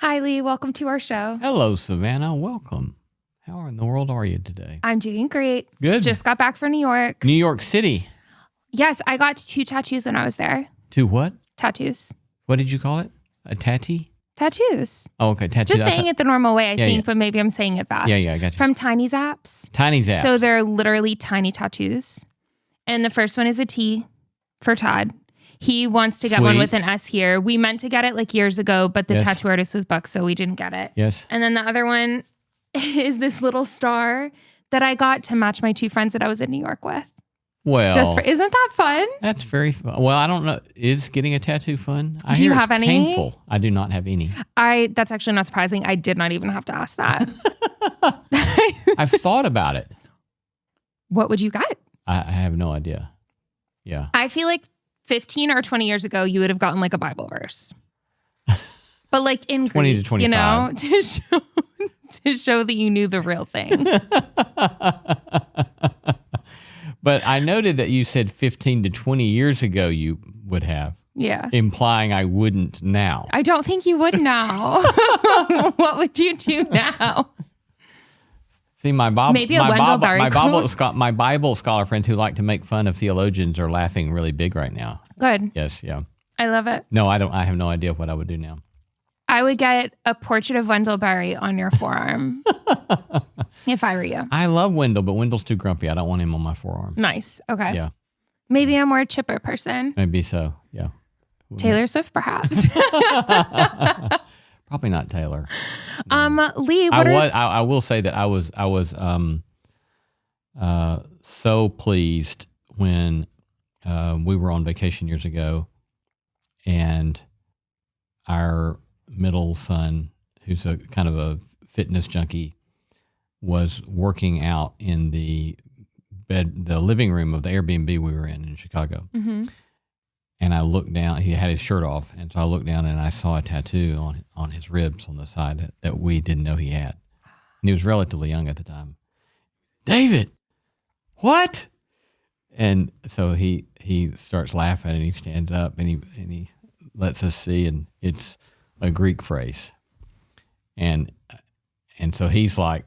Hi, Lee. Welcome to our show. Hello, Savannah. Welcome. How in the world are you today? I'm doing great. Good. Just got back from New York. New York City. Yes, I got 2 tattoos when I was there. 2 what? Tattoos. What did you call it? A tatty? Tattoos. Oh, okay. Tattoo. Just saying it the normal way, I think, yeah. but maybe I'm saying it fast. Yeah, I got you. From Tiny Zaps. Tiny Zaps. So they're literally tiny tattoos. And the first one is a T for Todd. He wants to get one with an S here. We meant to get it like years ago, but the tattoo artist was booked, so we didn't get it. Yes. And then the other one is this little star that I got to match my 2 friends that I was in New York with. Well, isn't that fun? That's very fun. Well, I don't know. Is getting a tattoo fun? Do you have any? Painful. I do not have any. That's actually not surprising. I did not even have to ask that. I've thought about it. What would you get? I have no idea. Yeah. I feel like 15 or 20 years ago, you would have gotten like a Bible verse. But like in 20 Greek, to 25. to show that you knew the real thing. But I noted that you said 15 to 20 years ago you would have. Yeah. Implying I wouldn't now. I don't think you would now. What would you do now? See, my Bible scholar friends who like to make fun of theologians are laughing really big right now. Good. Yes, yeah. I love it. No, I don't. I have no idea what I would do now. I would get a portrait of Wendell Berry on your forearm if I were you. I love Wendell, but Wendell's too grumpy. I don't want him on my forearm. Nice. Okay. Yeah. Maybe a more chipper person. Maybe so. Yeah. Taylor Swift, perhaps. Probably not Taylor. Lee, I will say that I was so pleased when we were on vacation years ago, and our middle son, who's a kind of a fitness junkie, was working out in the living room of the Airbnb we were in Chicago. Mm-hmm. And I looked down, he had his shirt off, and so I looked down and I saw a tattoo on his ribs on the side that we didn't know he had. And he was relatively young at the time. David, what? And so he starts laughing and he stands up and he lets us see, and it's a Greek phrase. And so he's like,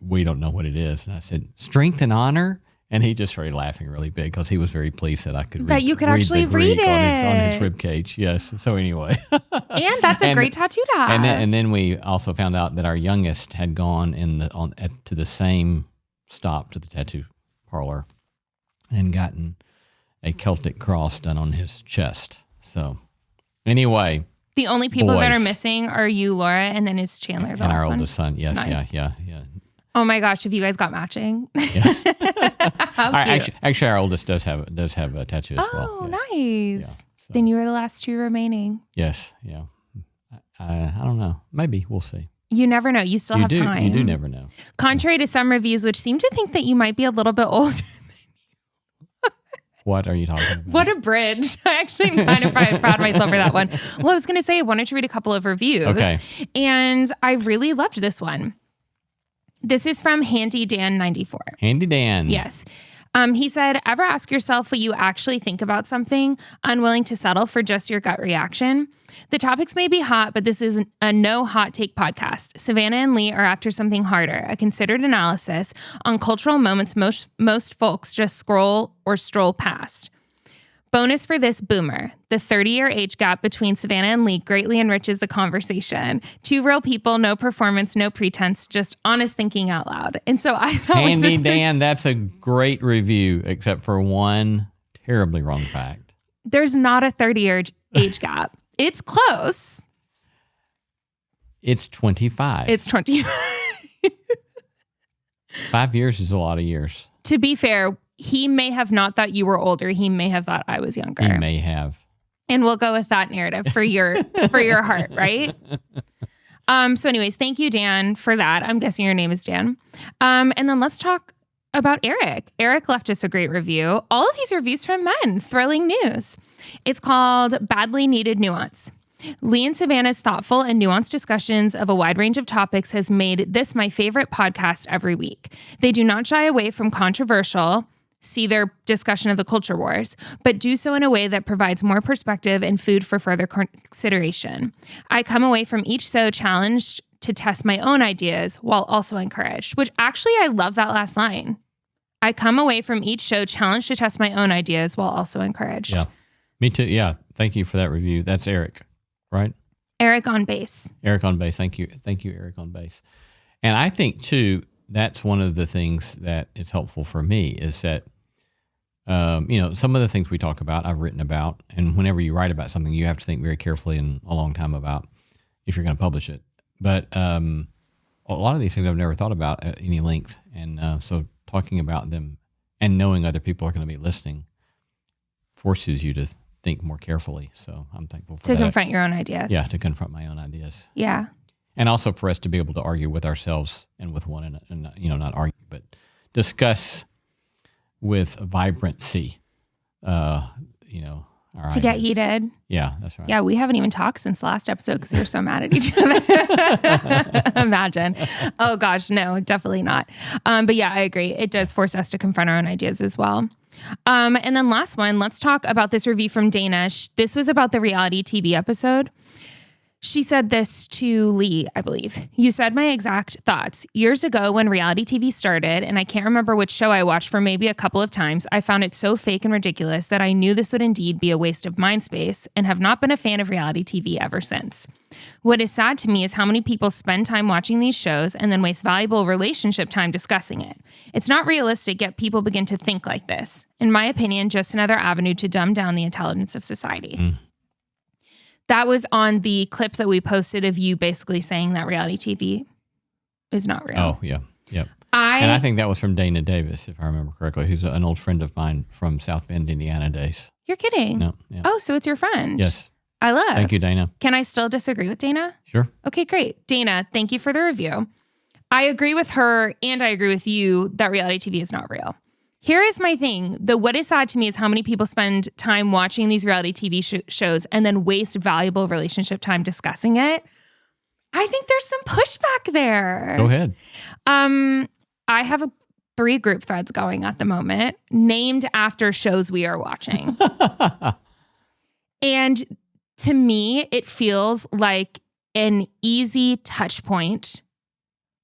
we don't know what it is. And I said, strength and honor. And he just started laughing really big because he was very pleased that I could read, you could actually read it on his rib cage. Yes. So anyway, and that's a great tattoo to have. And then we also found out that our youngest had gone to the same stop to the tattoo parlor and gotten a Celtic cross done on his chest. So anyway, the only people that are missing are you, Laura, and then is Chandler, and our oldest son. Yes, nice. Yeah. Oh my gosh! If you guys got matching, yeah. How cute. Actually, our oldest does have a tattoo as well. Oh, nice. Yeah, so. Then you are the last 2 remaining. Yes. Yeah. I don't know. Maybe we'll see. You never know. You still have time. You do never know. Contrary to some reviews, which seem to think that you might be a little bit older. What are you talking about? What a bridge. I actually am kind of proud of myself for that one. Well, I was going to say, I wanted to read a couple of reviews. Okay. And I really loved this one. This is from Handy Dan 94. Handy Dan. Yes. He said, ever ask yourself what you actually think about something, unwilling to settle for just your gut reaction? The topics may be hot, but this is a no hot take podcast. Savannah and Lee are after something harder, a considered analysis on cultural moments most folks just scroll or stroll past. Bonus for this boomer. The 30-year age gap between Savannah and Lee greatly enriches the conversation. 2 real people, no performance, no pretense, just honest thinking out loud. And so I thought... Handy Dan, that's a great review, except for one terribly wrong fact. There's not a 30-year age gap. It's close. It's 25. It's 25. 5 years is a lot of years. To be fair, he may have not thought you were older. He may have thought I was younger. He may have. And we'll go with that narrative for your heart, right? So anyways, thank you, Dan, for that. I'm guessing your name is Dan. And then let's talk about Eric. Eric left us a great review. All of these reviews from men. Thrilling news. It's called Badly Needed Nuance. Lee and Savannah's thoughtful and nuanced discussions of a wide range of topics has made this my favorite podcast every week. They do not shy away from controversial see their discussion of the culture wars, but do so in a way that provides more perspective and food for further consideration. I come away from each show challenged to test my own ideas while also encouraged, which actually I love that last line. I come away from each show challenged to test my own ideas while also encouraged. Yeah, me too. Yeah, thank you for that review. That's Eric, right? Eric on bass. Eric on bass. Thank you, Eric on bass. And I think too, that's one of the things that is helpful for me is that, some of the things we talk about, I've written about, and whenever you write about something, you have to think very carefully and a long time about if you're going to publish it. But a lot of these things I've never thought about at any length, and so talking about them and knowing other people are going to be listening forces you to think more carefully. So I'm thankful for that. To confront your own ideas. Yeah, to confront my own ideas. Yeah. And also for us to be able to argue with ourselves and with one another, and not argue, but discuss with vibrancy, our to ideas. get heated. Yeah, that's right. Yeah, we haven't even talked since the last episode because we were so mad at each other. Imagine. Oh gosh, no, definitely not. But yeah, I agree. It does force us to confront our own ideas as well. And then last one, let's talk about this review from Dana. This was about the reality TV episode. She said this to Lee, I believe. You said my exact thoughts. Years ago when reality TV started, and I can't remember which show I watched for maybe a couple of times, I found it so fake and ridiculous that I knew this would indeed be a waste of mind space and have not been a fan of reality TV ever since. What is sad to me is how many people spend time watching these shows and then waste valuable relationship time discussing it. It's not realistic, yet people begin to think like this. In my opinion, just another avenue to dumb down the intelligence of society. Mm. That was on the clip that we posted of you basically saying that reality TV is not real. Oh, yeah. Yep. And I think that was from Dana Davis, if I remember correctly, who's an old friend of mine from South Bend, Indiana days. You're kidding? No. Yeah. Oh, so it's your friend. Yes. I love. Thank you, Dana. Can I still disagree with Dana? Sure. Okay, great. Dana, thank you for the review. I agree with her and I agree with you that reality TV is not real. Here is my thing. What is sad to me is how many people spend time watching these reality TV shows and then waste valuable relationship time discussing it. I think there's some pushback there. Go ahead. I have 3 group threads going at the moment named after shows we are watching. And to me, it feels like an easy touch point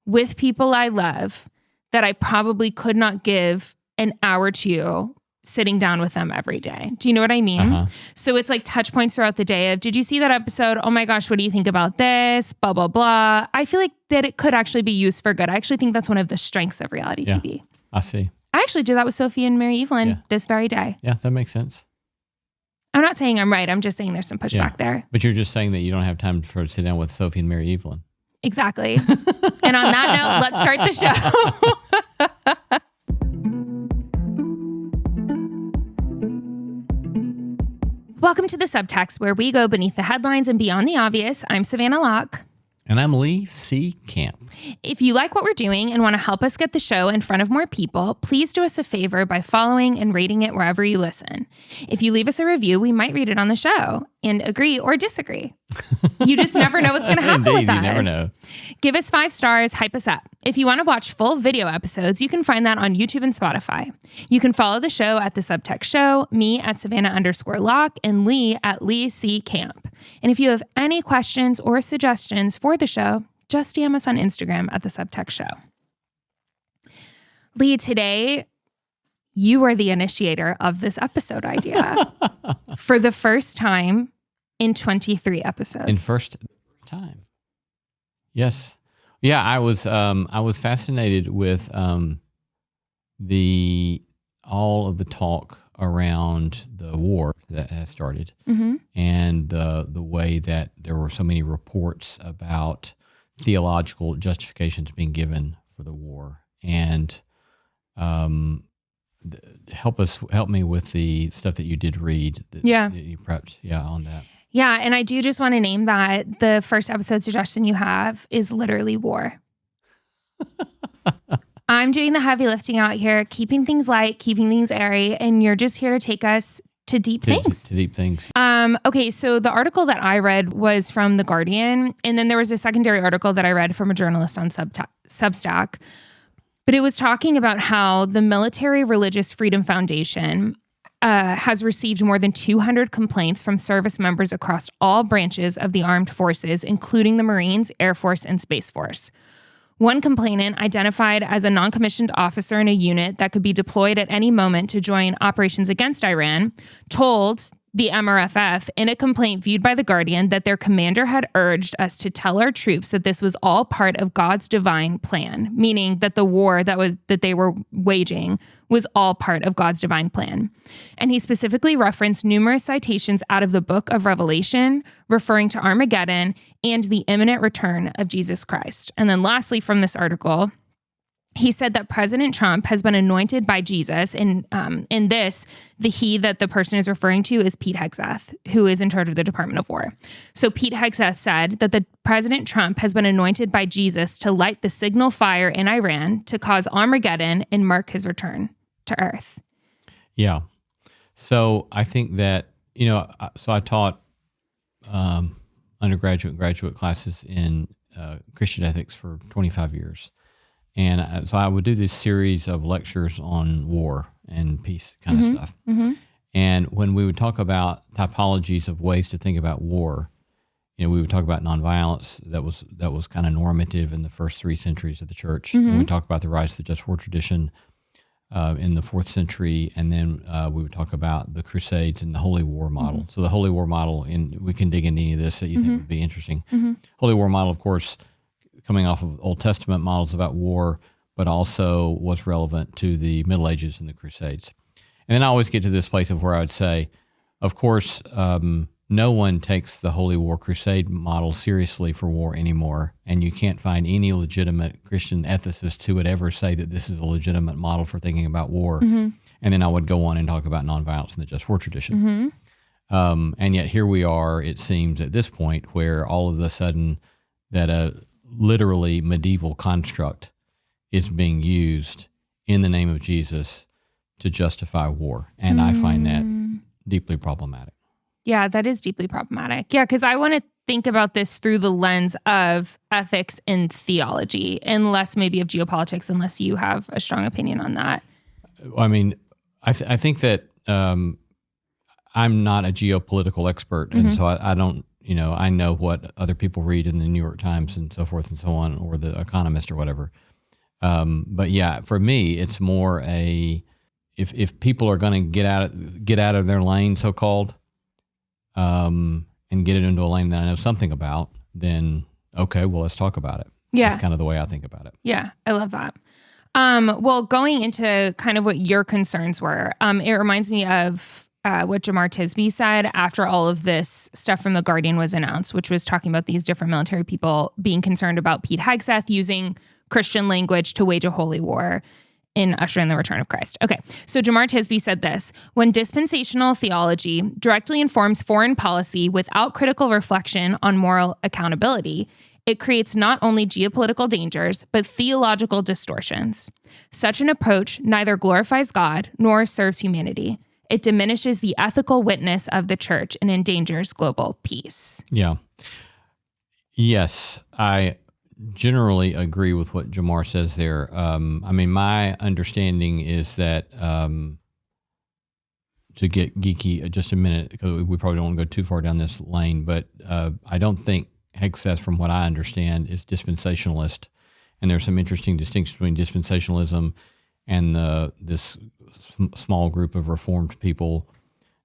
with people I love that I probably could not give an hour to you sitting down with them every day. Do you know what I mean? Uh-huh. So it's like touch points throughout the day of, did you see that episode? Oh my gosh, what do you think about this? Blah, blah, blah. I feel like that it could actually be used for good. I actually think that's one of the strengths of reality TV. I see. I actually did that with Sophie and Mary Evelyn this very day. Yeah, that makes sense. I'm not saying I'm right. I'm just saying there's some pushback there. But you're just saying that you don't have time to sit down with Sophie and Mary Evelyn. Exactly. And on that note, let's start the show. Welcome to the Subtext, where we go beneath the headlines and beyond the obvious. I'm Savannah Locke. And I'm Lee C. Camp. If you like what we're doing and want to help us get the show in front of more people, please do us a favor by following and rating it wherever you listen. If you leave us a review, we might read it on the show and agree or disagree. You just never know what's going to happen with us. You never know. Give us 5 stars, hype us up. If you want to watch full video episodes, you can find that on YouTube and Spotify. You can follow the show at The Subtext Show, me at Savannah_Locke, and Lee at Lee C. Camp. And if you have any questions or suggestions for the show, just DM us on Instagram at The Subtext Show. Lee, today, you are the initiator of this episode idea for the first time in 23 episodes. In first time. Yes. Yeah, I was fascinated with all of the talk around the war that has started, and the way that there were so many reports about theological justifications being given for the war, and help me with the stuff that you did read. That you prepped, on that. Yeah, and I do just want to name that the first episode suggestion you have is literally war. I'm doing the heavy lifting out here, keeping things light, keeping things airy, and you're just here to take us to deep things. To deep things. Okay, so the article that I read was from The Guardian, and then there was a secondary article that I read from a journalist on Substack. But it was talking about how the Military Religious Freedom Foundation has received more than 200 complaints from service members across all branches of the armed forces, including the Marines, Air Force, and Space Force. One complainant, identified as a non-commissioned officer in a unit that could be deployed at any moment to join operations against Iran, told the MRFF in a complaint viewed by The Guardian that their commander had urged us to tell our troops that this was all part of God's divine plan, meaning that the war that they were waging was all part of God's divine plan. And he specifically referenced numerous citations out of the book of Revelation, referring to Armageddon and the imminent return of Jesus Christ. And then lastly, from this article, he said that President Trump has been anointed by Jesus, and in this, the he that the person is referring to is Pete Hegseth, who is in charge of the Department of War. So Pete Hegseth said that the President Trump has been anointed by Jesus to light the signal fire in Iran to cause Armageddon and mark his return to Earth. Yeah. So I think that, so I taught undergraduate and graduate classes in Christian ethics for 25 years. And so I would do this series of lectures on war and peace kind of stuff. Mm-hmm. And when we would talk about typologies of ways to think about war, we would talk about nonviolence that was kind of normative in the first 3 centuries of the church. Mm-hmm. And we talk about the rise of the just war tradition in the 4th century, and then we would talk about the Crusades and the Holy War model. Mm-hmm. So the Holy War model, and we can dig into any of this that you think would be interesting. Mm-hmm. Holy War model, of course, coming off of Old Testament models about war, but also was relevant to the Middle Ages and the Crusades. And then I always get to this place of where I would say, of course, no one takes the Holy War Crusade model seriously for war anymore, and you can't find any legitimate Christian ethicist who would ever say that this is a legitimate model for thinking about war. Mm-hmm. And then I would go on and talk about nonviolence and the just war tradition. Mm-hmm. And yet here we are, it seems, at this point where all of a sudden that a literally medieval construct is being used in the name of Jesus to justify war. And I find that deeply problematic. Yeah, that is deeply problematic. Yeah, because I want to think about this through the lens of ethics and theology, and less maybe of geopolitics, unless you have a strong opinion on that. I mean, I think that I'm not a geopolitical expert, and so I don't, I know what other people read in the New York Times and so forth and so on, or The Economist or whatever. But yeah, for me, it's more if people are going to get out of their lane, so-called, and get it into a lane that I know something about, then okay, well, let's talk about it. Yeah. That's kind of the way I think about it. Yeah, I love that. Well, going into kind of what your concerns were, it reminds me of what Jemar Tisby said after all of this stuff from The Guardian was announced, which was talking about these different military people being concerned about Pete Hegseth using Christian language to wage a holy war in ushering the return of Christ. Okay, so Jemar Tisby said this: when dispensational theology directly informs foreign policy without critical reflection on moral accountability, it creates not only geopolitical dangers, but theological distortions. Such an approach neither glorifies God nor serves humanity. It diminishes the ethical witness of the church and endangers global peace. Yeah. Yes, I generally agree with what Jemar says there. I mean, my understanding is that, to get geeky just a minute, because we probably don't want to go too far down this lane, but I don't think Hegseth, from what I understand, is dispensationalist. And there's some interesting distinctions between dispensationalism and this small group of Reformed people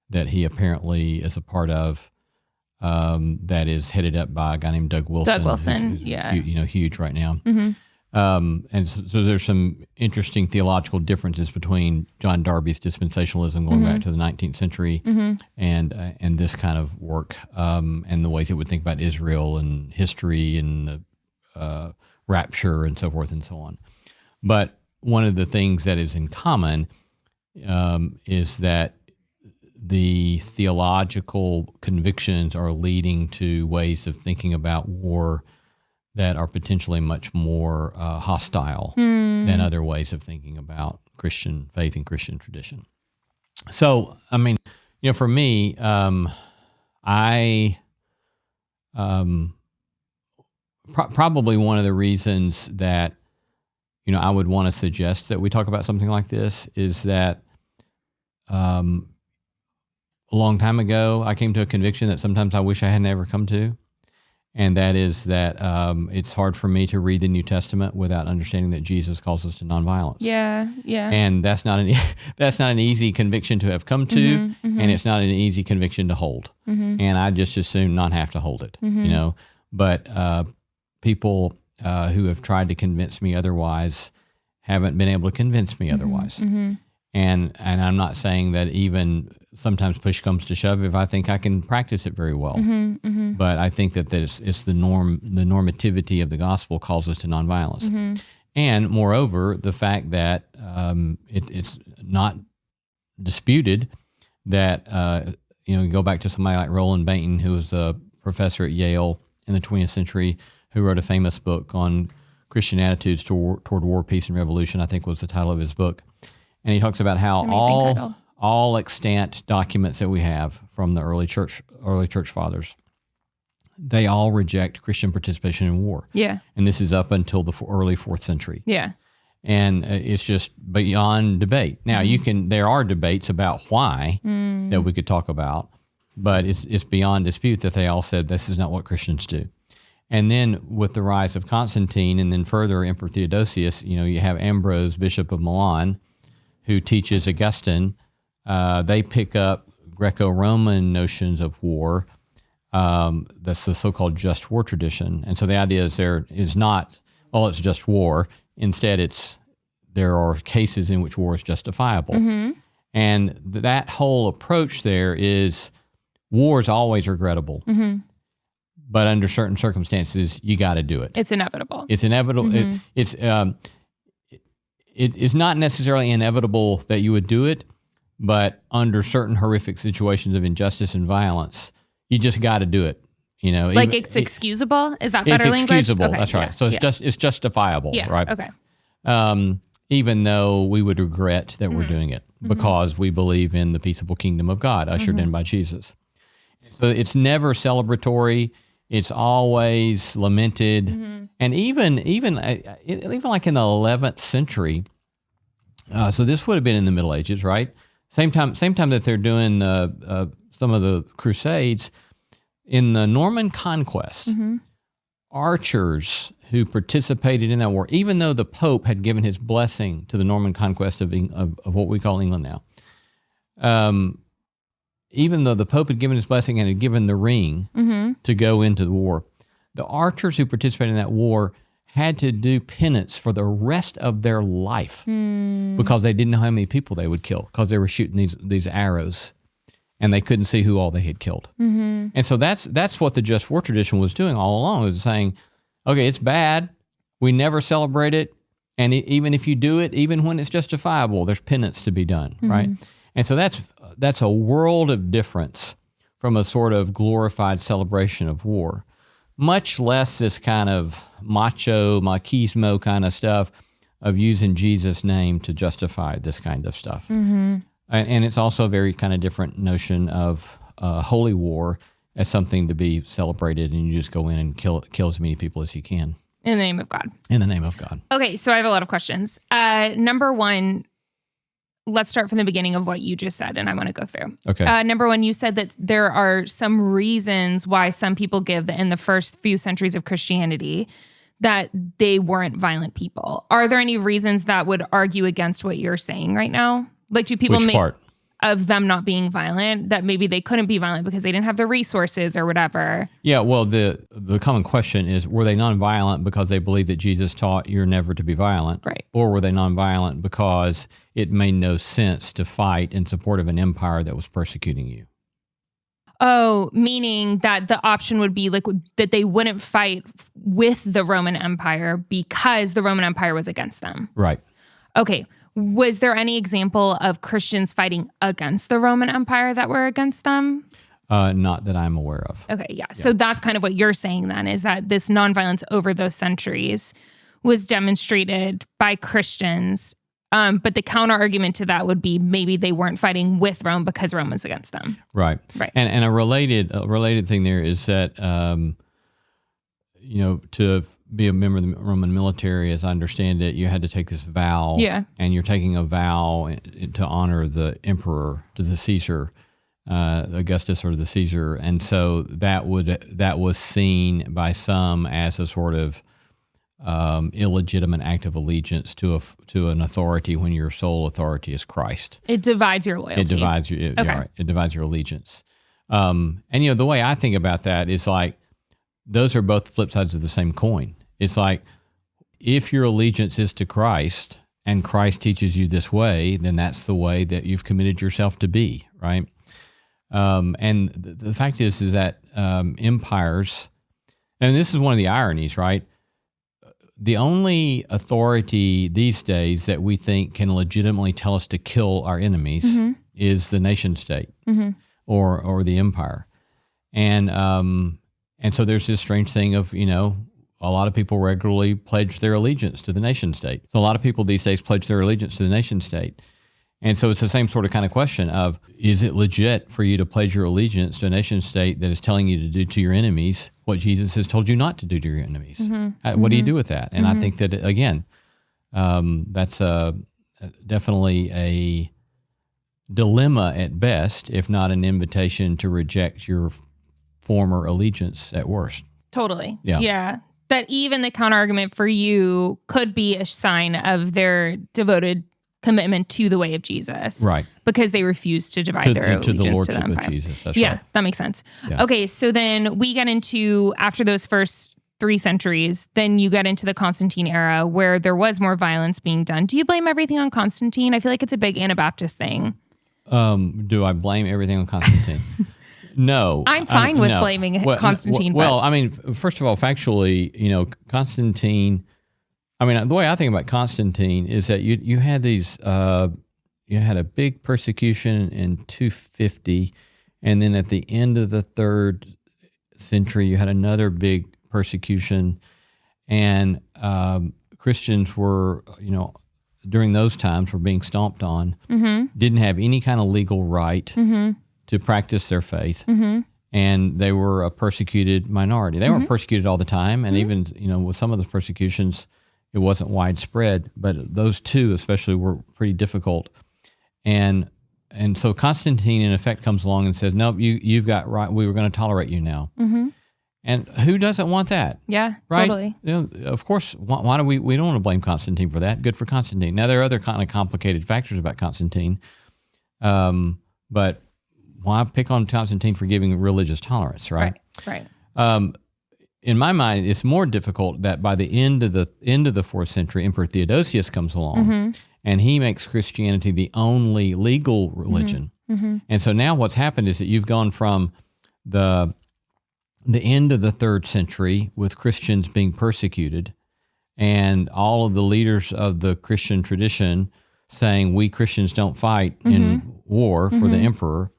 that he apparently is a part of, that is headed up by a guy named Doug Wilson. Doug Wilson, who's yeah. Huge right now. Mm-hmm. And so there's some interesting theological differences between John Darby's dispensationalism going back to the 19th century and this kind of work, and the ways it would think about Israel and history and the rapture and so forth and so on. But one of the things that is in common is that the theological convictions are leading to ways of thinking about war that are potentially much more hostile than other ways of thinking about Christian faith and Christian tradition. So, I mean, for me, probably one of the reasons that I would want to suggest that we talk about something like this is that a long time ago, I came to a conviction that sometimes I wish I had never come to. And that is that it's hard for me to read the New Testament without understanding that Jesus calls us to nonviolence. Yeah. And that's not an easy conviction to have come to, and it's not an easy conviction to hold. And I just assume not have to hold it, But people who have tried to convince me otherwise haven't been able to convince me otherwise. And I'm not saying that even sometimes push comes to shove if I think I can practice it very well. But I think that it's the normativity of the gospel calls us to nonviolence. And moreover, the fact that it's not disputed that, you go back to somebody like Roland Bainton, who was a professor at Yale in the 20th century, who wrote a famous book on Christian attitudes toward war, peace, and revolution, I think was the title of his book. And he talks about how all extant documents that we have from the early church fathers, they all reject Christian participation in war. Yeah. And this is up until the early 4th century. Yeah. And it's just beyond debate. Now, there are debates about why that we could talk about, but it's beyond dispute that they all said this is not what Christians do. And then with the rise of Constantine and then further Emperor Theodosius, you have Ambrose, Bishop of Milan, who teaches Augustine. They pick up Greco-Roman notions of war. That's the so-called just war tradition. And so the idea is there is not, it's just war. Instead, there are cases in which war is justifiable. And that whole approach there is war is always regrettable. But under certain circumstances, you got to do it. It's inevitable. It's inevitable. It's not necessarily inevitable that you would do it, but under certain horrific situations of injustice and violence, you just got to do it. Like it's excusable? Is that better language? It's excusable. Okay, that's right. So it's justifiable, right? Okay. Even though we would regret that we're doing it because we believe in the peaceable kingdom of God ushered in by Jesus. So it's never celebratory. It's always lamented. And even like in the 11th century, so this would have been in the Middle Ages, right? Same time that they're doing some of the Crusades, in the Norman Conquest, archers who participated in that war, even though the Pope had given his blessing to the Norman Conquest of what we call England now, even though the Pope had given his blessing and had given the ring to go into the war, the archers who participated in that war had to do penance for the rest of their life because they didn't know how many people they would kill because they were shooting these arrows and they couldn't see who all they had killed. And so that's what the just war tradition was doing all along. It was saying, okay, it's bad. We never celebrate it. And even if you do it, even when it's justifiable, there's penance to be done, right? And so that's a world of difference from a sort of glorified celebration of war, much less this kind of macho, machismo kind of stuff of using Jesus' name to justify this kind of stuff. And it's also a very kind of different notion of holy war as something to be celebrated, and you just go in and kill as many people as you can. In the name of God. In the name of God. Okay, so I have a lot of questions. Number one, let's start from the beginning of what you just said, and I want to go through. Okay. Number one, you said that there are some reasons why some people give in the first few centuries of Christianity that they weren't violent people. Are there any reasons that would argue against what you're saying right now? Like, do people Which part? Of them not being violent, that maybe they couldn't be violent because they didn't have the resources or whatever? Yeah, well, the common question is, were they nonviolent because they believed that Jesus taught you're never to be violent? Right. Or were they nonviolent because it made no sense to fight in support of an empire that was persecuting you? Oh, meaning that the option would be like that they wouldn't fight with the Roman Empire because the Roman Empire was against them. Right. Okay. Was there any example of Christians fighting against the Roman Empire that were against them? Not that I'm aware of. Okay, yeah. So that's kind of what you're saying then, is that this nonviolence over those centuries was demonstrated by Christians. But the counter argument to that would be maybe they weren't fighting with Rome because Rome was against them. Right. Right. And a related thing there is that, to be a member of the Roman military, as I understand it, you had to take this vow. Yeah. And you're taking a vow to honor the emperor, to the Caesar, Augustus or the Caesar. And so that was seen by some as a sort of illegitimate act of allegiance to an authority when your sole authority is Christ. It divides your loyalty. It divides your allegiance. And the way I think about that is like, those are both flip sides of the same coin. It's like, if your allegiance is to Christ and Christ teaches you this way, then that's the way that you've committed yourself to be, right? And the fact is that empires, and this is one of the ironies, right? The only authority these days that we think can legitimately tell us to kill our enemies is the nation state or the empire. And so there's this strange thing of, a lot of people regularly pledge their allegiance to the nation state. So a lot of people these days pledge their allegiance to the nation state. And so it's the same sort of kind of question of, is it legit for you to pledge your allegiance to a nation state that is telling you to do to your enemies what Jesus has told you not to do to your enemies? What do you do with that? And I think that, again, that's definitely a dilemma at best, if not an invitation to reject your former allegiance at worst. Totally. Yeah. That even the counter argument for you could be a sign of their devoted commitment to the way of Jesus. Right. Because they refuse to divide their allegiance to the to lordship the empire. of Jesus. That's Yeah, right. that makes sense. Yeah. Okay, so then we get into, after those first 3 centuries, then you get into the Constantine era where there was more violence being done. Do you blame everything on Constantine? I feel like it's a big Anabaptist thing. Do I blame everything on Constantine? No. I'm fine with blaming Constantine. Well, I mean, first of all, factually, Constantine, the way I think about Constantine is that you had these, you had a big persecution in 250, and then at the end of the 3rd century, you had another big persecution, and Christians were, during those times were being stomped on, didn't have any kind of legal right to practice their faith, and they were a persecuted minority. They weren't persecuted all the time, and even with some of the persecutions, it wasn't widespread, but those two especially were pretty difficult. And so Constantine, in effect, comes along and says, "Nope, you've got right. We were going to tolerate you now." And who doesn't want that? Yeah, right? Totally. Of course. Why do we don't want to blame Constantine for that? Good for Constantine. Now there are other kind of complicated factors about Constantine, but why pick on Constantine for giving religious tolerance? Right. In my mind, it's more difficult that by the end of the 4th century, Emperor Theodosius comes along, and he makes Christianity the only legal religion. And so now what's happened is that you've gone from the end of the 3rd century with Christians being persecuted, and all of the leaders of the Christian tradition saying, we Christians don't fight in war for the emperor.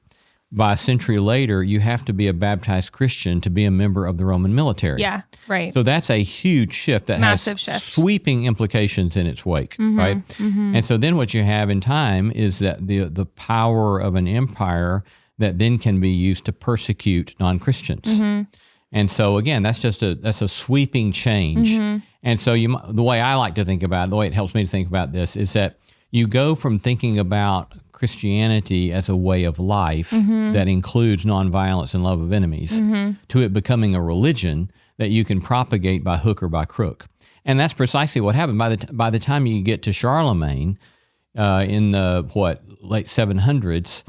By a century later, you have to be a baptized Christian to be a member of the Roman military. Yeah, right. So that's a huge shift that Massive has shift. Sweeping implications in its wake, right? And so then what you have in time is that the power of an empire that then can be used to persecute non-Christians. And so again, that's a sweeping change. And so the way I like to think about it, the way it helps me to think about this is that you go from thinking about Christianity as a way of life that includes nonviolence and love of enemies to it becoming a religion that you can propagate by hook or by crook. And that's precisely what happened. By the time you get to Charlemagne in the late 700s,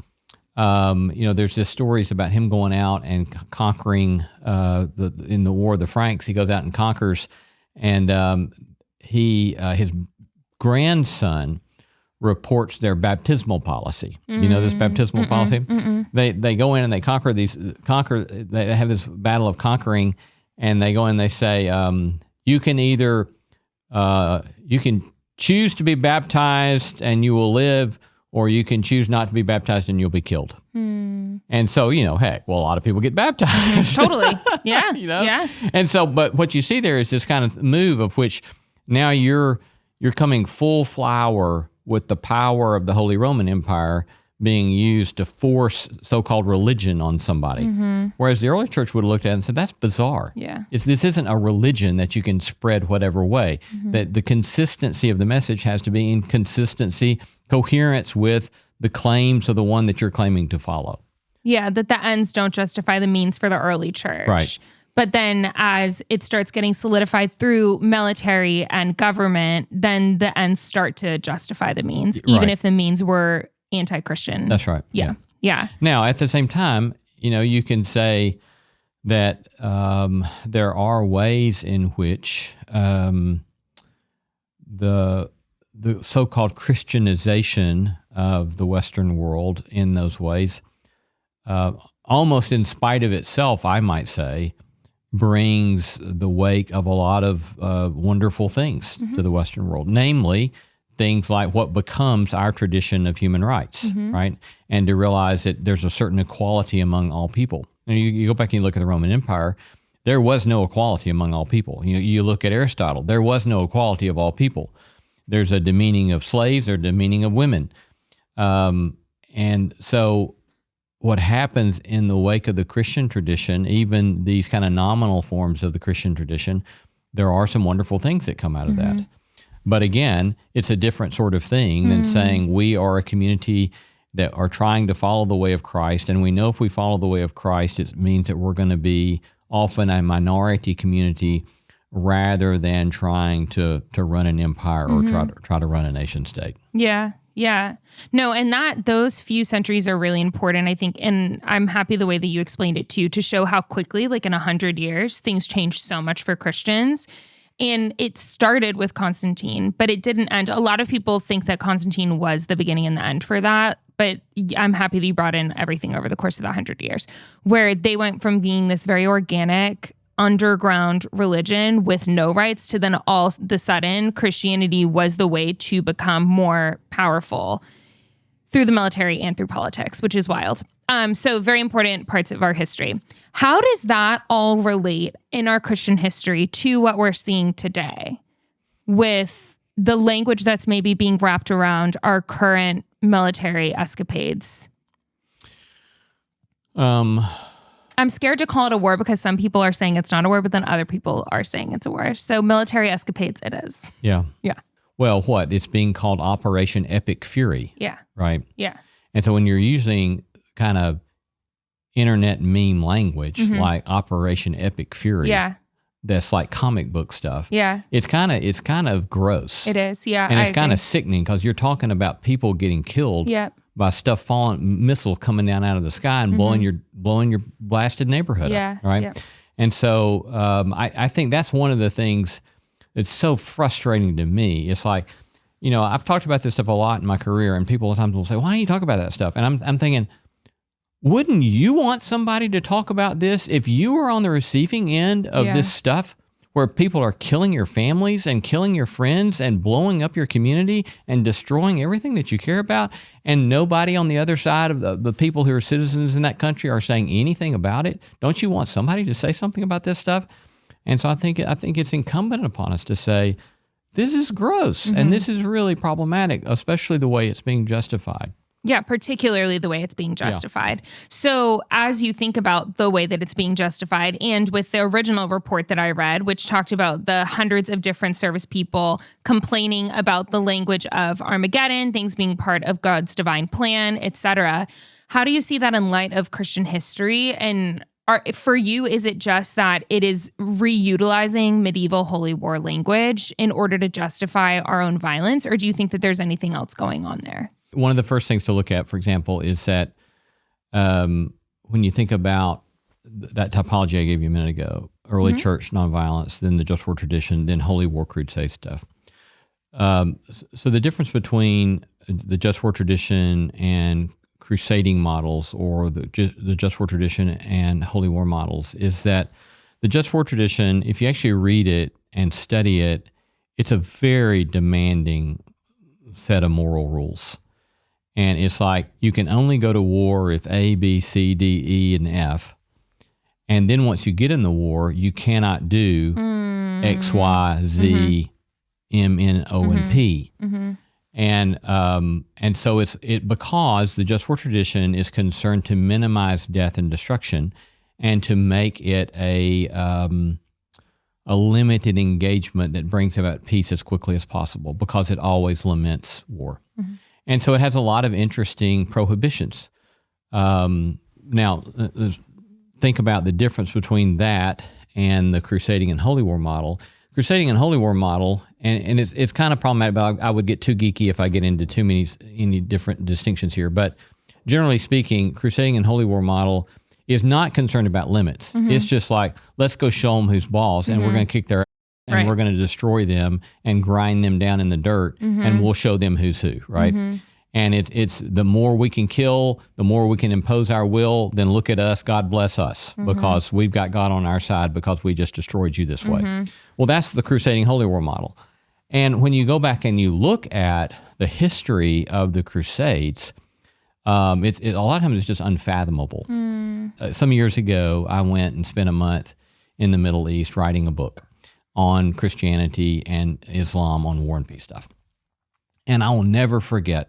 there's this stories about him going out and conquering in the War of the Franks. He goes out and conquers, and his grandson reports their baptismal policy. You know this baptismal policy? They go in and they they have this battle of conquering, and they go in and they say, you can either, you can choose to be baptized and you will live, or you can choose not to be baptized and you'll be killed. And so, heck, well, a lot of people get baptized. Totally. Yeah. Yeah. And so, but what you see there is this kind of move of which now you're coming full flower with the power of the Holy Roman Empire, being used to force so-called religion on somebody. Whereas the early church would have looked at it and said, that's bizarre. Yeah. This isn't a religion that you can spread whatever way. That the consistency of the message has to be in consistency, coherence with the claims of the one that you're claiming to follow. Yeah, that the ends don't justify the means for the early church. Right. But then as it starts getting solidified through military and government, then the ends start to justify the means, even if the means were anti-Christian. That's right. Yeah. Now, at the same time, you can say that there are ways in which the so-called Christianization of the Western world in those ways, almost in spite of itself, I might say, brings the wake of a lot of wonderful things to the Western world, namely things like what becomes our tradition of human rights, right? And to realize that there's a certain equality among all people. And you go back and you look at the Roman Empire, there was no equality among all people. You look at Aristotle, there was no equality of all people. There's a demeaning of slaves, there's a demeaning of women. And so what happens in the wake of the Christian tradition, even these kind of nominal forms of the Christian tradition, there are some wonderful things that come out of that. But again, it's a different sort of thing than saying we are a community that are trying to follow the way of Christ. And we know if we follow the way of Christ, it means that we're going to be often a minority community rather than trying to run an empire or try to run a nation state. Yeah. No, and those few centuries are really important, I think. And I'm happy the way that you explained it too, to show how quickly, like in 100 years, things changed so much for Christians. And it started with Constantine, but it didn't end. A lot of people think that Constantine was the beginning and the end for that. But I'm happy that you brought in everything over the course of the 100 years, where they went from being this very organic, underground religion with no rights to then all of a sudden Christianity was the way to become more powerful through the military and through politics, which is wild. So very important parts of our history. How does that all relate in our Christian history to what we're seeing today with the language that's maybe being wrapped around our current military escapades? I'm scared to call it a war because some people are saying it's not a war, but then other people are saying it's a war. So military escapades it is. Yeah. Yeah. Well, it's being called Operation Epic Fury. Yeah. Right? Yeah. And so when you're using kind of internet meme language like Operation Epic Fury, that's like comic book stuff. Yeah. It's kind of gross. It is. Yeah. And it's kind of sickening because you're talking about people getting killed by stuff falling, missile coming down out of the sky and blowing your blasted neighborhood up, right? Yeah. And so I think that's one of the things that's so frustrating to me. It's like, I've talked about this stuff a lot in my career, and people at times will say, "Why don't you talk about that stuff?" And I'm thinking, wouldn't you want somebody to talk about this if you were on the receiving end of this stuff? Where people are killing your families and killing your friends and blowing up your community and destroying everything that you care about, and nobody on the other side of the people who are citizens in that country are saying anything about it? Don't you want somebody to say something about this stuff? And so I think it's incumbent upon us to say, this is gross and this is really problematic, especially the way it's being justified. Yeah, particularly the way it's being justified. Yeah. So as you think about the way that it's being justified, and with the original report that I read, which talked about the hundreds of different service people complaining about the language of Armageddon, things being part of God's divine plan, etc., how do you see that in light of Christian history? And for you, is it just that it is reutilizing medieval holy war language in order to justify our own violence, or do you think that there's anything else going on there? One of the first things to look at, for example, is that when you think about that typology I gave you a minute ago, early church, nonviolence, then the just war tradition, then holy war crusade stuff. So the difference between the just war tradition and crusading models, or the just war tradition and holy war models, is that the just war tradition, if you actually read it and study it, it's a very demanding set of moral rules. And it's like, you can only go to war if A, B, C, D, E, and F. And then once you get in the war, you cannot do X, Y, Z, M, N, O, and P. And so it's because the just war tradition is concerned to minimize death and destruction, and to make it a limited engagement that brings about peace as quickly as possible, because it always laments war. Mm-hmm. And so it has a lot of interesting prohibitions. Now, think about the difference between that and the crusading and holy war model. Crusading and holy war model, and it's kind of problematic, but I would get too geeky if I get into too many different distinctions here. But generally speaking, crusading and holy war model is not concerned about limits. Mm-hmm. It's just like, let's go show them who's boss, and we're going to kick their ass, and we're going to destroy them and grind them down in the dirt, and we'll show them who's who, right? Mm-hmm. And it's the more we can kill, the more we can impose our will, then look at us, God bless us, because we've got God on our side because we just destroyed you this way. Well, that's the crusading holy war model. And when you go back and you look at the history of the Crusades, a lot of times it's just unfathomable. Some years ago, I went and spent a month in the Middle East writing a book on Christianity and Islam on war and peace stuff. And I will never forget,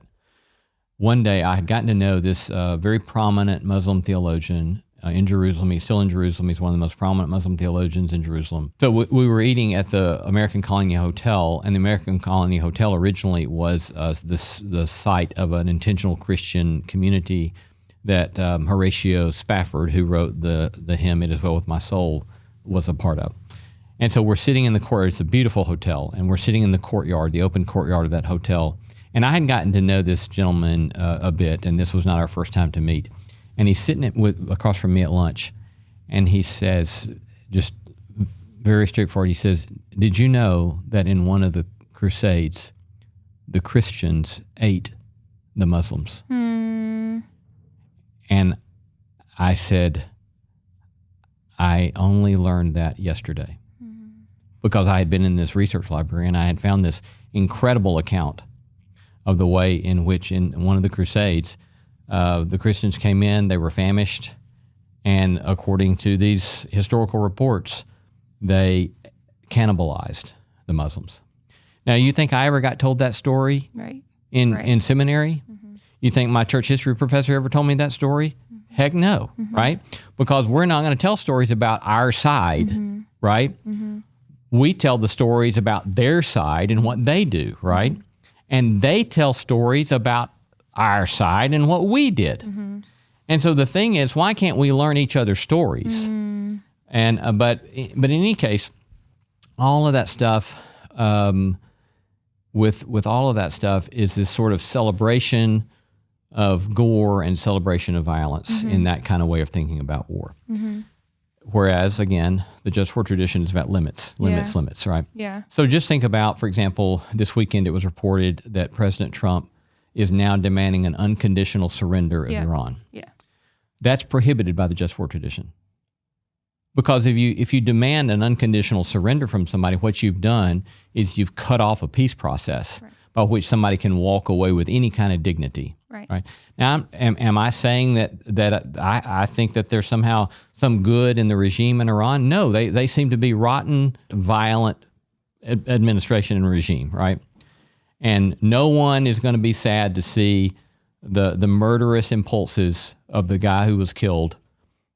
one day I had gotten to know this very prominent Muslim theologian in Jerusalem. He's still in Jerusalem. He's one of the most prominent Muslim theologians in Jerusalem. So we were eating at the American Colony Hotel, and the American Colony Hotel originally was the site of an intentional Christian community that Horatio Spafford, who wrote the hymn "It Is Well With My Soul," was a part of. And so we're sitting in the courtyard. It's a beautiful hotel, and we're sitting in the courtyard, the open courtyard of that hotel. And I had gotten to know this gentleman a bit, and this was not our first time to meet. And he's sitting across from me at lunch, and he says, just very straightforward, he says, "Did you know that in one of the Crusades, the Christians ate the Muslims?" And I said, "I only learned that yesterday," because I had been in this research library, and I had found this incredible account of the way in which in one of the Crusades, the Christians came in, they were famished, and according to these historical reports, they cannibalized the Muslims. Now, you think I ever got told that story in seminary? You think my church history professor ever told me that story? Heck no, right? Because we're not going to tell stories about our side, right? We tell the stories about their side and what they do, right? And they tell stories about our side and what we did. And so the thing is, why can't we learn each other's stories? And but in any case, all of that stuff, with all of that stuff, is this sort of celebration of gore and celebration of violence in that kind of way of thinking about war. Whereas, again, the just war tradition is about limits, right? Yeah. So just think about, for example, this weekend it was reported that President Trump is now demanding an unconditional surrender of Iran. Yeah. That's prohibited by the just war tradition. Because if you demand an unconditional surrender from somebody, what you've done is you've cut off a peace process by which somebody can walk away with any kind of dignity. Right. Now, am I saying that I think that there's somehow some good in the regime in Iran? No, they seem to be rotten, violent administration and regime, right? And no one is going to be sad to see the murderous impulses of the guy who was killed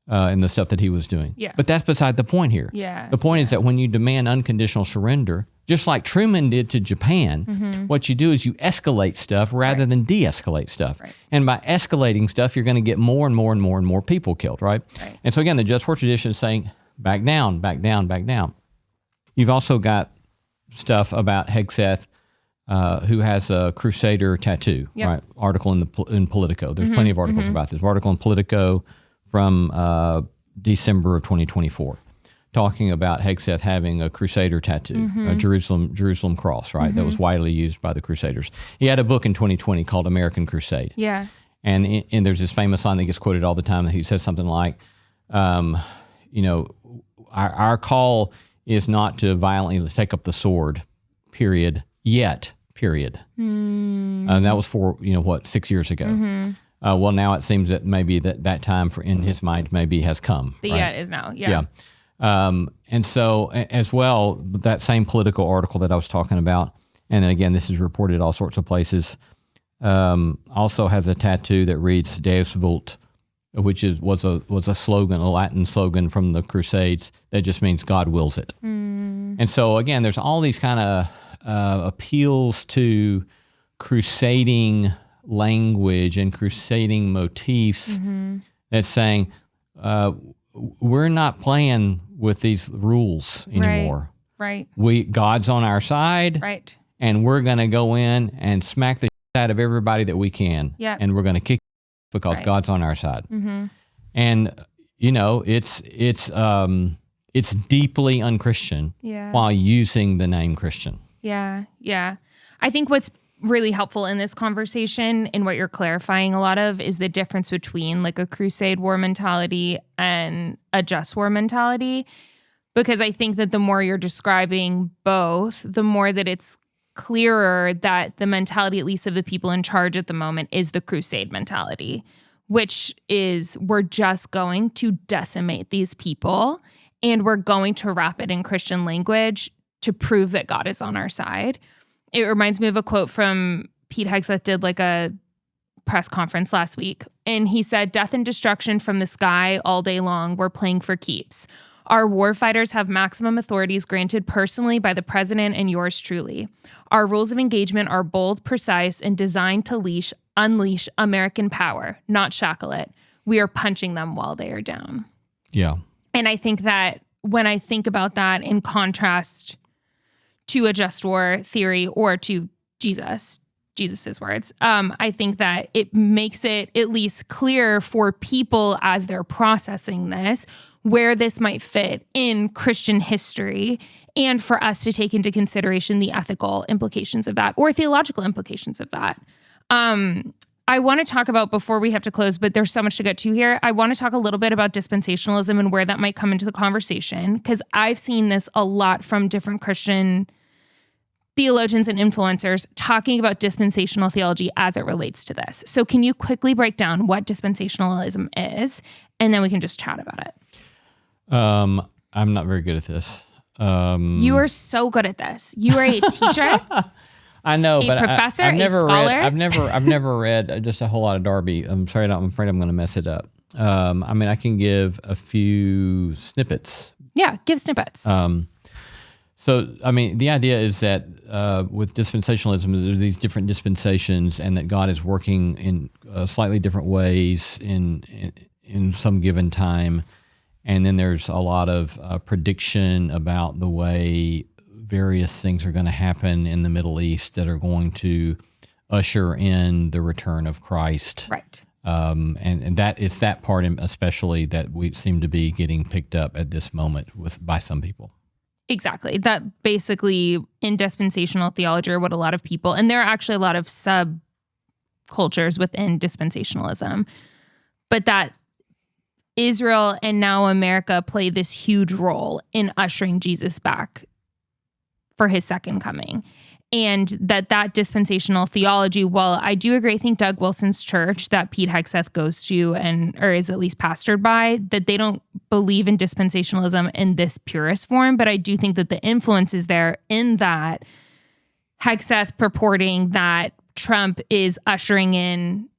and the stuff that he was doing. Yeah. But that's beside the point here. Yeah. The point is that when you demand unconditional surrender, just like Truman did to Japan, what you do is you escalate stuff rather than de-escalate stuff. And by escalating stuff, you're going to get more and more and more and more people killed, right? And so again, the just war tradition is saying, back down, back down, back down. You've also got stuff about Hegseth, who has a Crusader tattoo, right? Article in Politico. There's plenty of articles about this. Article in Politico from December of 2024. Talking about Hegseth having a Crusader tattoo, a Jerusalem cross, right? That was widely used by the Crusaders. He had a book in 2020 called American Crusade. Yeah. And there's this famous line that gets quoted all the time that he says something like, our call is not to violently take up the sword, period, yet, period. And that was 6 years ago. Well, now it seems that maybe that time in his mind maybe has come. The yet is now, yeah. And so as well, that same Political article that I was talking about And then again, this is reported all sorts of places. Also has a tattoo that reads Deus Vult, which was a slogan, a Latin slogan from the Crusades that just means God wills it. And so again, there's all these kind of appeals to crusading language and crusading motifs that's saying we're not playing with these rules anymore. Right. God's on our side. Right. And we're going to go in and smack the shit out of everybody that we can. Yeah. And we're going to kick because God's on our side. And it's deeply unchristian while using the name Christian. Yeah. I think what's really helpful in this conversation and what you're clarifying a lot of is the difference between like a crusade war mentality and a just war mentality. Because I think that the more you're describing both, the more that it's clearer that the mentality, at least of the people in charge at the moment, is the crusade mentality, which is we're just going to decimate these people and we're going to wrap it in Christian language to prove that God is on our side. It reminds me of a quote from Pete Hegseth did like a press conference last week. And he said, "Death and destruction from the sky all day long, we're playing for keeps. Our warfighters have maximum authorities granted personally by the president and yours truly. Our rules of engagement are bold, precise, and designed to unleash American power, not shackle it. We are punching them while they are down." Yeah. And I think that when I think about that in contrast to a just war theory or to Jesus's words, I think that it makes it at least clear for people as they're processing this where this might fit in Christian history, and for us to take into consideration the ethical implications of that or theological implications of that. I want to talk about, before we have to close, but there's so much to get to here, I want to talk a little bit about dispensationalism and where that might come into the conversation, because I've seen this a lot from different Christian theologians and influencers talking about dispensational theology as it relates to this. So can you quickly break down what dispensationalism is, and then we can just chat about it? I'm not very good at this. You are so good at this. You are a teacher. I know, but professor, I've never a scholar. I've never read just a whole lot of Darby. I'm afraid I'm going to mess it up. I can give a few snippets. Yeah, give snippets. So, the idea is that with dispensationalism, there are these different dispensations, and that God is working in slightly different ways in some given time. And then there's a lot of prediction about the way various things are going to happen in the Middle East that are going to usher in the return of Christ. Right. And that it's that part especially that we seem to be getting picked up at this moment by some people. Exactly. That basically in dispensational theology are what a lot of people, and there are actually a lot of subcultures within dispensationalism, but that Israel and now America play this huge role in ushering Jesus back for his second coming. And that dispensational theology, while I do agree, I think Doug Wilson's church that Pete Hegseth goes to or is at least pastored by, that they don't believe in dispensationalism in this purest form. But I do think that the influence is there in that Hegseth purporting that Trump is ushering in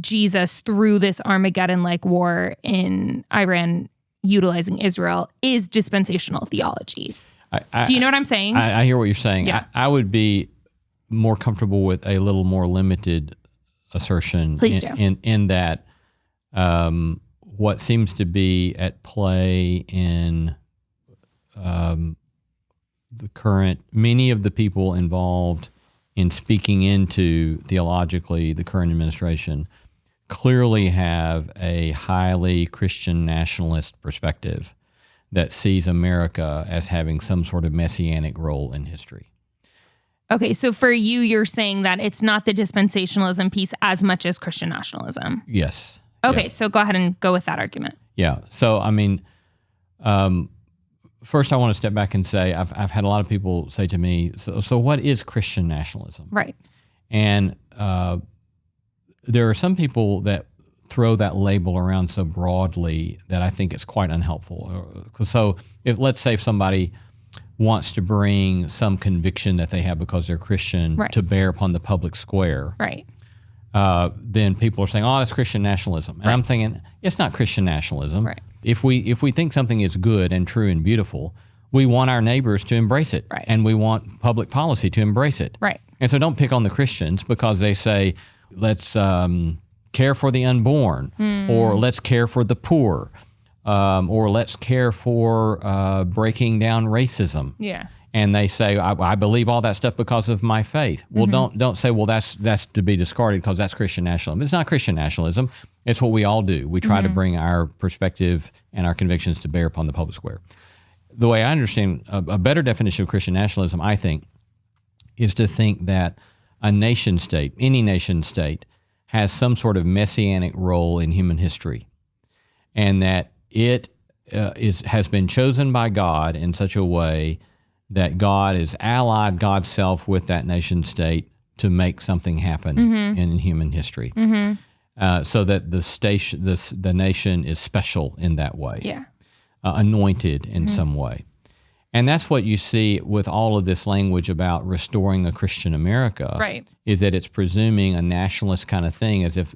Jesus through this Armageddon-like war in Iran utilizing Israel is dispensational theology. Do you know what I'm saying? I hear what you're saying. Yeah. I would be more comfortable with a little more limited assertion. Please do. In that what seems to be at play in the current, many of the people involved in speaking into theologically the current administration clearly have a highly Christian nationalist perspective that sees America as having some sort of messianic role in history. Okay, so for you, you're saying that it's not the dispensationalism piece as much as Christian nationalism. Yes. Okay, Yeah. so go ahead and go with that argument. Yeah. So, first I want to step back and say I've had a lot of people say to me, so what is Christian nationalism? Right. And there are some people that throw that label around so broadly that I think it's quite unhelpful. So let's say if somebody wants to bring some conviction that they have because they're Christian Right. to bear upon the public square, Right. then people are saying, "Oh, that's Christian nationalism," and I'm thinking it's not Christian nationalism. Right. If we think something is good and true and beautiful, we want our neighbors to embrace it, Right. and we want public policy to embrace it. Right. And so don't pick on the Christians because they say, let's care for the unborn, or let's care for the poor, or let's care for breaking down racism. Yeah. And they say, I believe all that stuff because of my faith. Well, don't say, well, that's to be discarded because that's Christian nationalism. It's not Christian nationalism. It's what we all do. We try to bring our perspective and our convictions to bear upon the public square. The way I understand a better definition of Christian nationalism, I think, is to think that a nation state, any nation state, has some sort of messianic role in human history, and that it has been chosen by God in such a way that God has allied God's self with that nation state to make something happen in human history, so that the nation is special in that way, Yeah. Anointed in some way. And that's what you see with all of this language about restoring a Christian America, Right. is that it's presuming a nationalist kind of thing, as if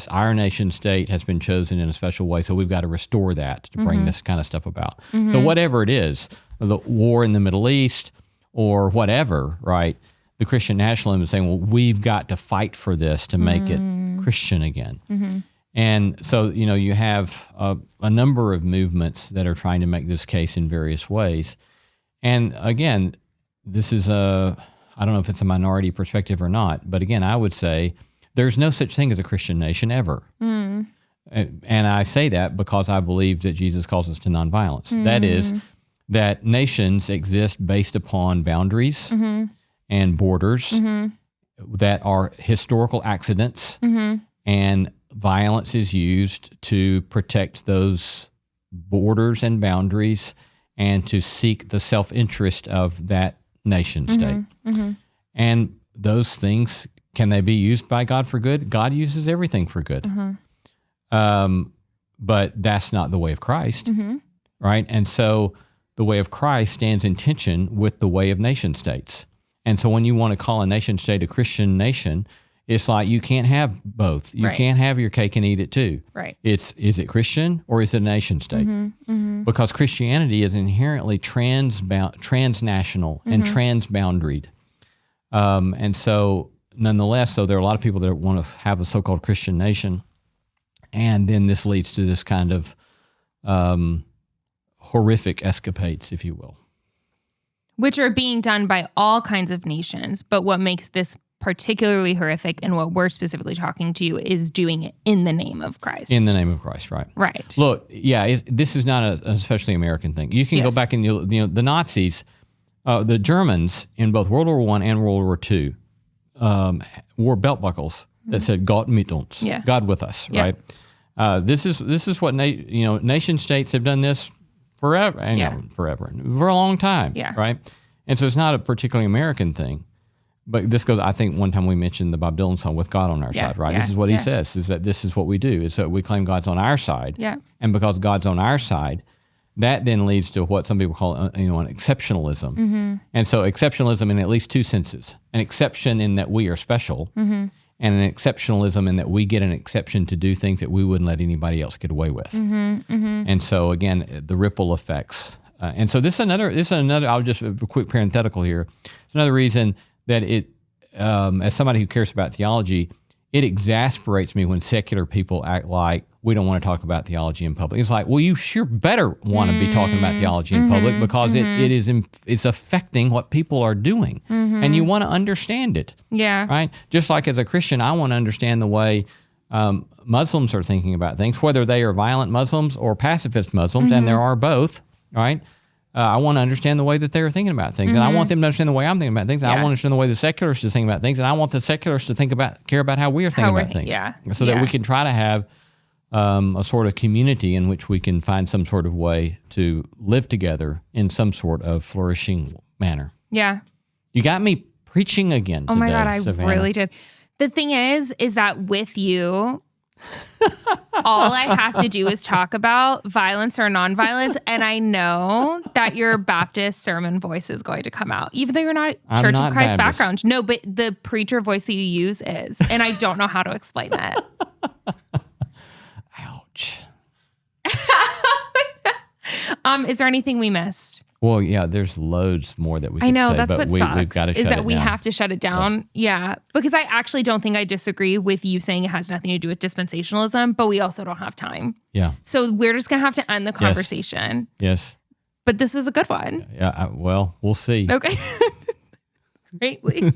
our nation state has been chosen in a special way, so we've got to restore that to bring this kind of stuff about. So whatever it is, the war in the Middle East or whatever, right, the Christian nationalism is saying, well, we've got to fight for this to make it Christian again. And so, you have a number of movements that are trying to make this case in various ways. And again, this is I don't know if it's a minority perspective or not, but again, I would say there's no such thing as a Christian nation ever. And I say that because I believe that Jesus calls us to nonviolence. That is, that nations exist based upon boundaries and borders that are historical accidents, and violence is used to protect those borders and boundaries and to seek the self-interest of that nation state. And those things, can they be used by God for good? God uses everything for good. But that's not the way of Christ, right? And so the way of Christ stands in tension with the way of nation states. And so when you want to call a nation state a Christian nation, it's like you can't have both. You can't have your cake and eat it too. Right. Is it Christian or is it a nation state? Because Christianity is inherently transnational and transboundaried. And so nonetheless, there are a lot of people that want to have a so-called Christian nation. And then this leads to this kind of horrific escapades, if you will. Which are being done by all kinds of nations. But what makes this particularly horrific, and what we're specifically talking to you, is doing it in the name of Christ. In the name of Christ, right? Right. Look, this is not an especially American thing. You can go back and the Nazis, the Germans in both World War I and World War II wore belt buckles that said "Gott mit uns," God with us, right? This is what nation states have done this forever, and forever, for a long time, right? And so it's not a particularly American thing. But this goes, I think one time we mentioned the Bob Dylan song, "With God on Our Side," right? This is what he says, is that this is what we do, is that we claim God's on our side. And because God's on our side, that then leads to what some people call, an exceptionalism. And so exceptionalism in at least two senses. An exception in that we are special, and an exceptionalism in that we get an exception to do things that we wouldn't let anybody else get away with. And so again, the ripple effects. And so this is another, I'll just, a quick parenthetical here. It's another reason that it, as somebody who cares about theology, it exasperates me when secular people act like we don't want to talk about theology in public. It's like, well, you sure better want to be talking about theology in public, because it's affecting what people are doing, and you want to understand it. Right? Just like as a Christian, I want to understand the way Muslims are thinking about things, whether they are violent Muslims or pacifist Muslims, and there are both, right? I want to understand the way that they're thinking about things, and I want them to understand the way I'm thinking about things. And I want to understand the way the secularists are thinking about things, and I want the secularists to care about how we are thinking about things, so that we can try to have a sort of community in which we can find some sort of way to live together in some sort of flourishing manner. You got me preaching again today, Oh my God, I Savannah. really did. The thing is that with you, All I have to do is talk about violence or nonviolence, and I know that your Baptist sermon voice is going to come out, even though you're not Church of Christ Baptist background. No, but the preacher voice that you use is, and I don't know how to explain it. Ouch. Is there anything we missed? Well, yeah, there's loads more that we could I know, say, that's but what sucks, we've got to is shut that it we down. have to shut it down. Yes. Yeah, because I actually don't think I disagree with you saying it has nothing to do with dispensationalism, but we also don't have time. Yeah. So we're just going to have to end the conversation. Yes. But this was a good one. Yeah. Well, we'll see. Okay. Greatly.